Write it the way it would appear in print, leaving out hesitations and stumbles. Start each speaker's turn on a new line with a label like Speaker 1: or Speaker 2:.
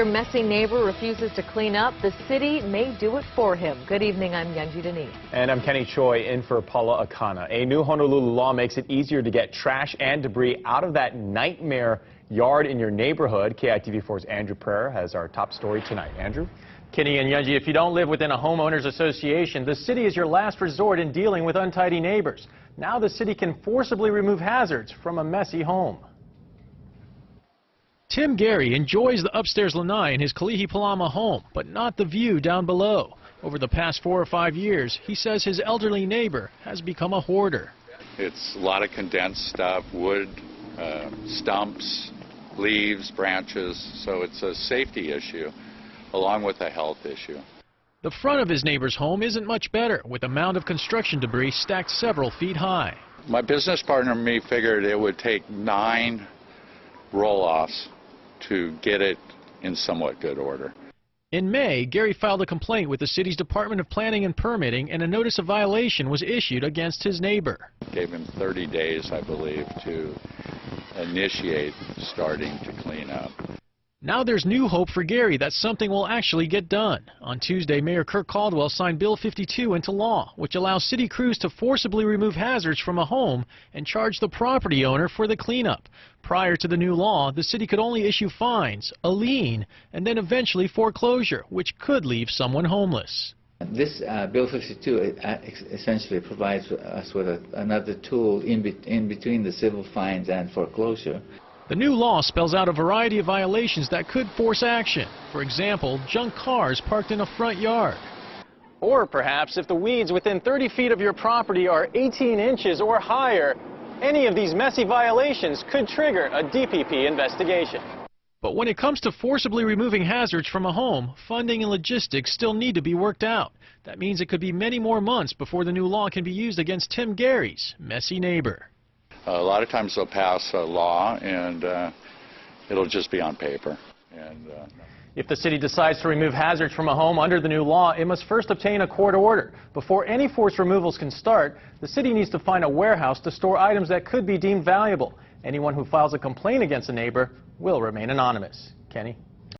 Speaker 1: Your messy neighbor refuses to clean up. The city may do it for him. Good evening, I'm Yunji Denise.
Speaker 2: And I'm Kenny Choi in for Paula Akana. A new Honolulu law makes it easier to get trash and debris out of that nightmare yard in your neighborhood. KITV4's Andrew Pereira has our top story tonight. Andrew?
Speaker 3: Kenny and Yunji, if you don't live within a homeowners association, the city is your last resort in dealing with untidy neighbors. Now the city can forcibly remove hazards from a messy home.
Speaker 4: Tim Gary enjoys the upstairs lanai in his Kalihi-Palama home, but not the view down below. Over the past 4 or 5 years, he says his elderly neighbor has become a hoarder.
Speaker 5: It's a lot of condensed stuff, wood, stumps, leaves, branches, so it's a safety issue along with a health issue.
Speaker 4: The front of his neighbor's home isn't much better, with a mound of construction debris stacked several feet high.
Speaker 5: My business partner and me figured it would take 9 roll-offs to get it in somewhat good order.
Speaker 4: In May, Gary filed a complaint with the city's Department of Planning and Permitting, and a notice of violation was issued against his neighbor.
Speaker 5: Gave him 30 days, I believe, to initiate starting to clean up.
Speaker 4: Now there's new hope for Gary that something will actually get done. On Tuesday, Mayor Kirk Caldwell signed Bill 52 into law, which allows city crews to forcibly remove hazards from a home and charge the property owner for the cleanup. Prior to the new law, the city could only issue fines, a lien, and then eventually foreclosure, which could leave someone homeless.
Speaker 6: This Bill 52 essentially provides us with another tool in between the civil fines and foreclosure.
Speaker 4: The new law spells out a variety of violations that could force action. For example, junk cars parked in a front yard.
Speaker 3: Or perhaps if the weeds within 30 feet of your property are 18 inches or higher, any of these messy violations could trigger a DPP investigation.
Speaker 4: But when it comes to forcibly removing hazards from a home, funding and logistics still need to be worked out. That means it could be many more months before the new law can be used against Tim Gary's messy neighbor.
Speaker 5: A lot of times they'll pass a law and it'll just be on paper.
Speaker 3: If the city decides to remove hazards from a home under the new law, it must first obtain a court order. Before any forced removals can start, the city needs to find a warehouse to store items that could be deemed valuable. Anyone who files a complaint against a neighbor will remain anonymous. Kenny?